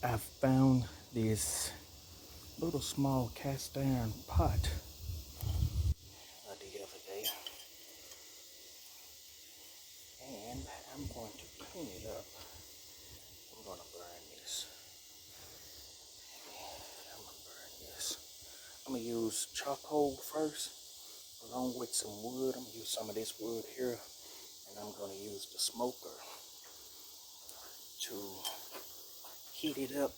I found this little small cast iron pot the other day, and I'm going to clean it up. I'm going to burn this. I'm going to burn this. I'm going to use charcoal first, along with some wood. I'm going to use some of this wood here, and I'm going to use the smoker to heat it up.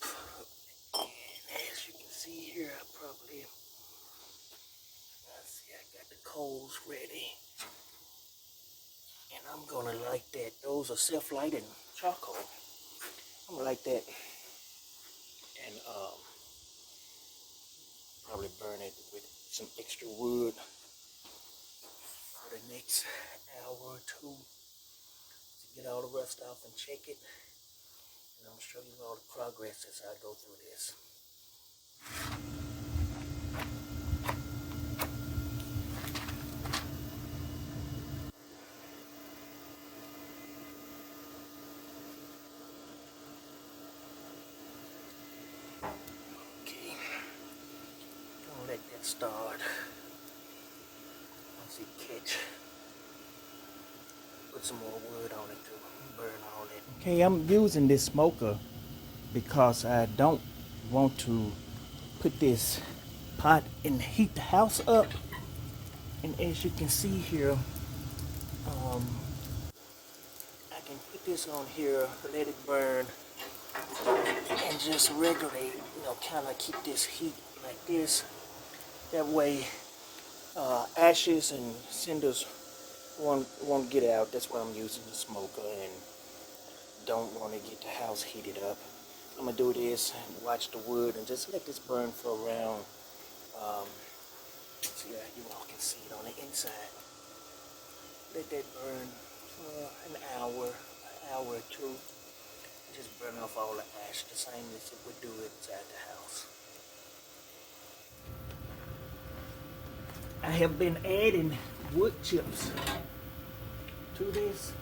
And as you can see here, I got the coals ready. And I'm gonna light that. Those are self-lighting charcoal. I'm gonna light that and probably burn it with some extra wood for the next hour or two to get all the rust off and check it. And I'm gonna show you all the progress as I go through this. Okay, gonna let that start. Once it catch, put some more wood on it to burn all that. Okay, I'm using this smoker because I don't want to put this pot and heat the house up. And as you can see here, I can put this on here, let it burn, and just regulate, kind of keep this heat like this. That way, ashes and cinders won't get out. That's why I'm using the smoker and don't want to get the house heated up. I'm gonna do this and watch the wood and just let this burn for around, see how you all can see it on the inside. Let that burn for an hour or two. Just burn off all the ash, the same as it would do inside the house. I have been adding wood chips to this.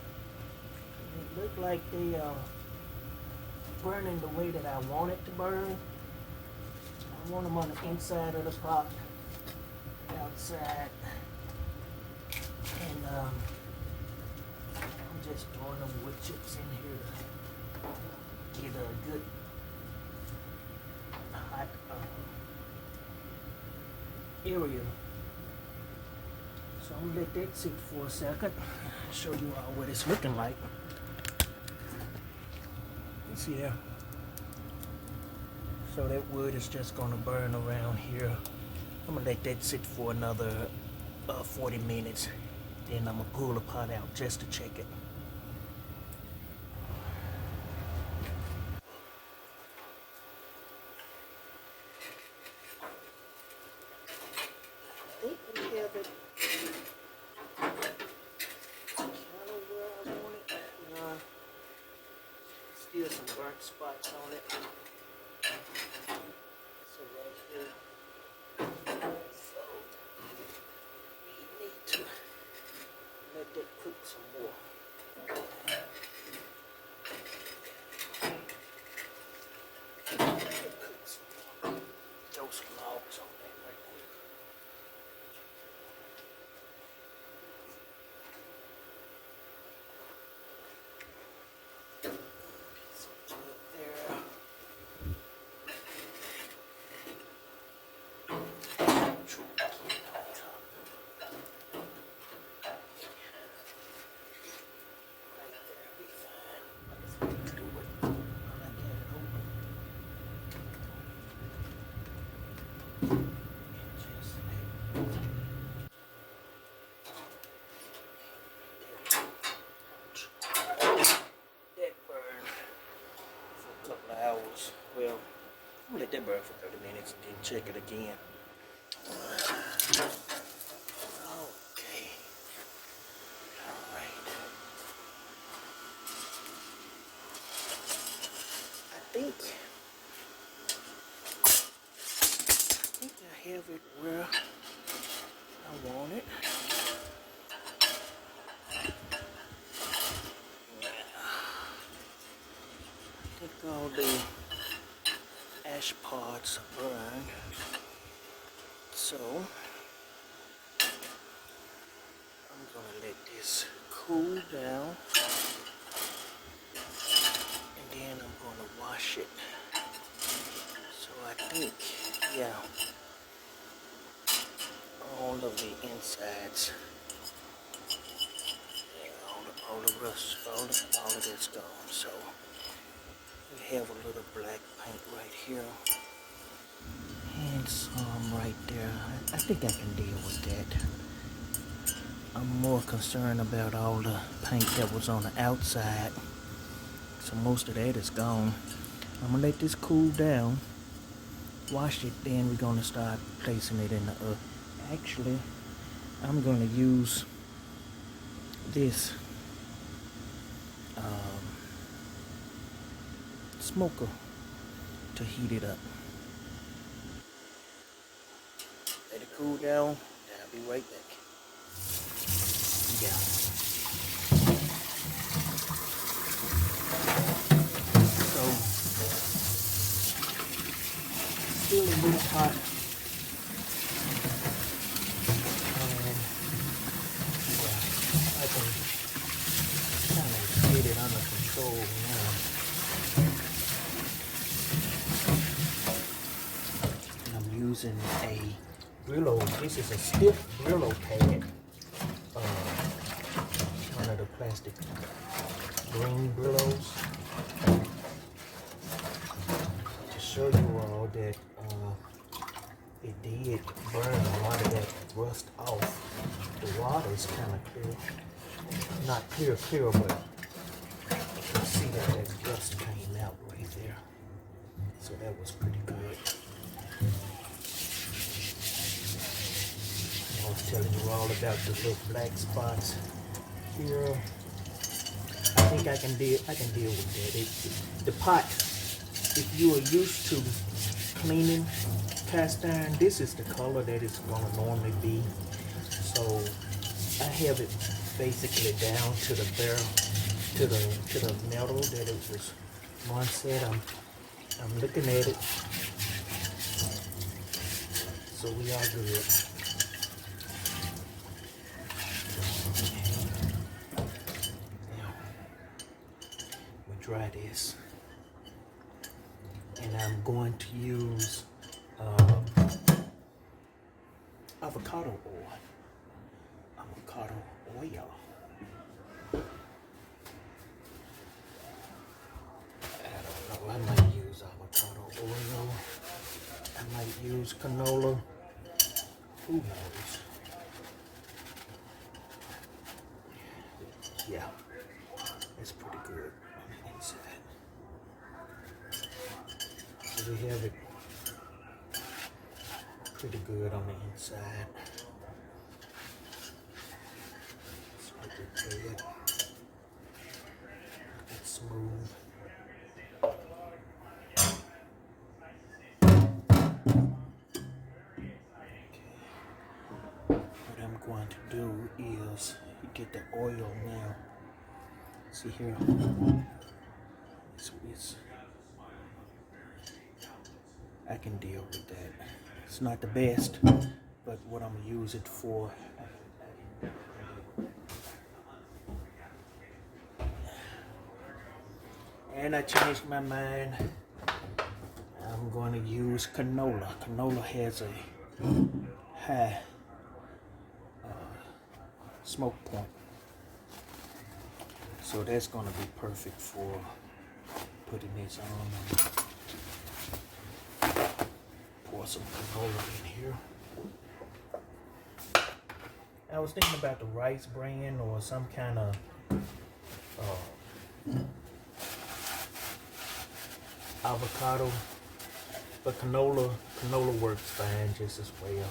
It look like they are burning the way that I want it to burn. I want them on the inside of the pot, outside, and I'm just throwing them wood chips in here to get a good hot area. So I'm gonna let that sit for a second. Show you all what it's looking like. You see there? So that wood is just gonna burn around here. I'm gonna let that sit for another 40 minutes. Then I'm gonna pull the pot out just to check it. I think we have it kind of where I want it. Still some burnt spots on it. So right here. So we need to let that cook some more. Throw some logs on that right quick. Some wood there. Hours. Well, I'm gonna let that burn for 30 minutes and then check it again. Okay. Alright. I think I have it where I want it. I think all the trash parts burn. So I'm gonna let this cool down, and then I'm gonna wash it. So I think, yeah, all of the insides, yeah, all the rust, all of that's gone. So we have a little black paint right here and some right there. I think I can deal with that. I'm more concerned about all the paint that was on the outside. So most of that is gone. I'm gonna let this cool down, wash it, then we're gonna start placing it in the oven. Actually, I'm gonna use this smoker to heat it up. Let it cool down, and I'll be right back. Yeah. So, still a little hot. And, yeah, I can kind of get it under control now. And I'm using a Brillo. This is a stiff Brillo pad. One of the plastic green Brillos. To show you all that it did burn a lot of that rust off. The water is kind of clear. Not clear, but you can see that rust came out right there. So that was pretty good. I was telling you all about the little black spots here. I think I can deal with that. The pot, if you are used to cleaning cast iron, this is the color that it's gonna normally be. So I have it basically down to the barrel, to the metal that it was once said. I'm looking at it. So we are good. Dry this, and I'm going to use avocado oil. I don't know. I might use avocado oil. I might use canola. Who knows? Yeah, it's pretty good. So we have it pretty good on the inside. Let's make it good. It's smooth. What I'm going to do is get the oil now. See here. It's I can deal with that. It's not the best, but what I'm gonna use it for. And I changed my mind. I'm going to use canola. Canola has a high smoke point. So that's going to be perfect for putting this on. Pour some canola in here. I was thinking about the rice bran or some kind of avocado, but canola works fine just as well.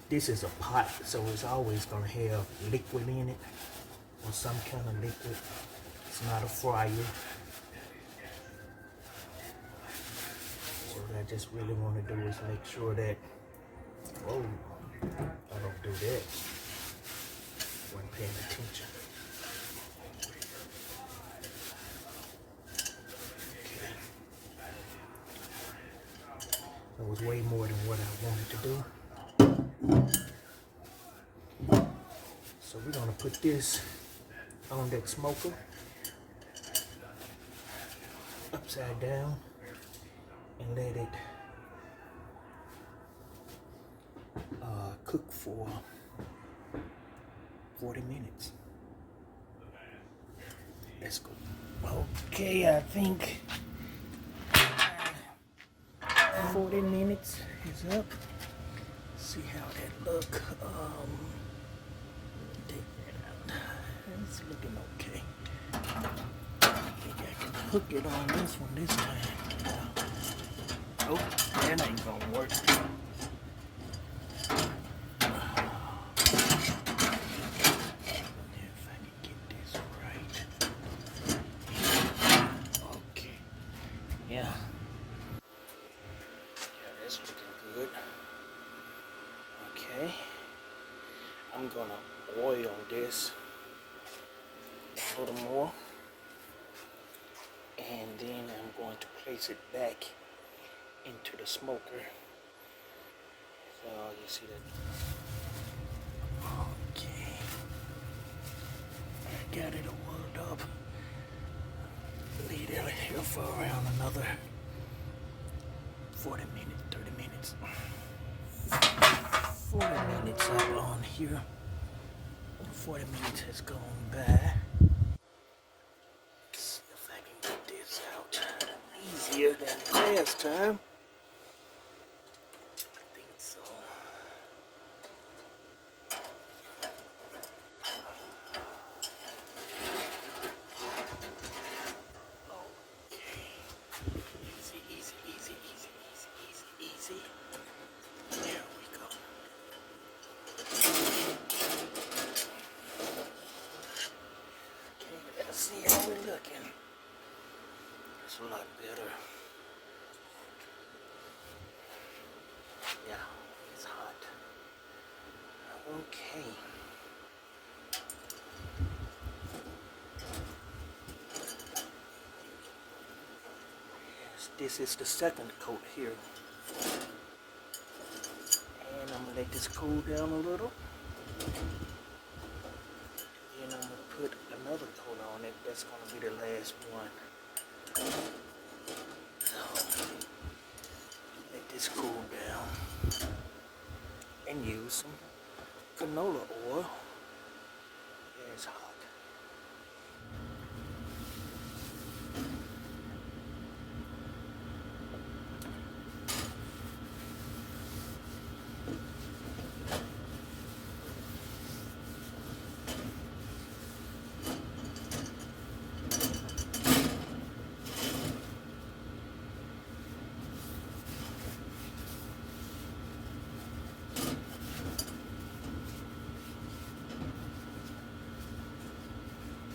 This is a pot, so it's always going to have liquid in it, or some kind of liquid. It's not a fryer. So what I just really want to do is make sure that, whoa, I don't do that. Wasn't paying attention. That was way more than what I wanted to do. So we're gonna put this on that smoker upside down and let it cook for 40 minutes. Let's go. Okay, I think 40 minutes is up. See how that look. Take that out. It's looking okay. I think I can hook it on this one this time. Oh, that ain't gonna work. If I can get this right. Okay. Yeah. Yeah, that's looking good. Okay. I'm gonna oil this a little more. And then I'm going to place it back into the smoker. So you see that? Okay. I got it oiled up. Leave it here for around another 40 minutes, 30 minutes. 40 minutes up on here. 40 minutes has gone by. Let's see if I can get this out easier than last time. I think so. Okay. Easy, easy, easy, easy, easy, easy, easy. There we go. Okay, let's see how we're looking. It's a lot better. Yeah, it's hot. Okay. Yes, this is the second coat here. And I'm gonna let this cool down a little. And I'm gonna put another coat on it. That's gonna be the last one. So let this cool down and use some canola oil. Yeah, it's hot.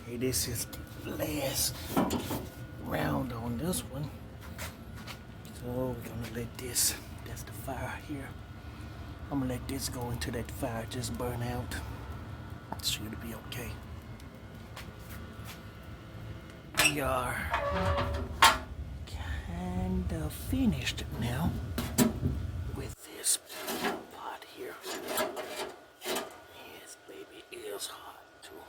Okay, this is the last round on this one. So we're gonna let this, that's the fire here. I'm gonna let this go into that fire, just burn out. It should be okay. We are kind of finished now with this pot here. Yes, baby, it is hot too.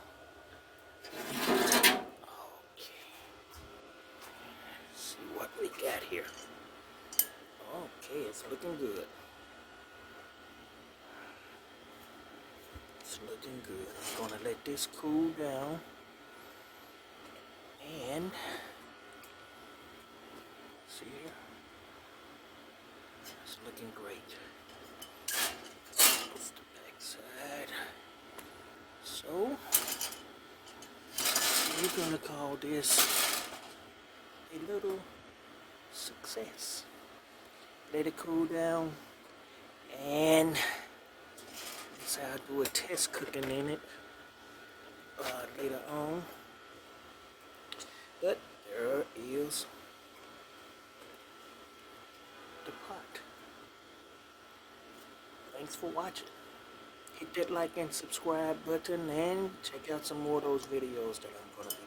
Okay. See what we got here. Okay, it's looking good. It's looking good. I'm gonna let this cool down. And see here. It's looking great. It's the back side. So we're gonna call this a little success. Let it cool down, and so I'll do a test cooking in it later on. But there is the pot. Thanks for watching. Hit that like and subscribe button and check out some more of those videos that I'm going to be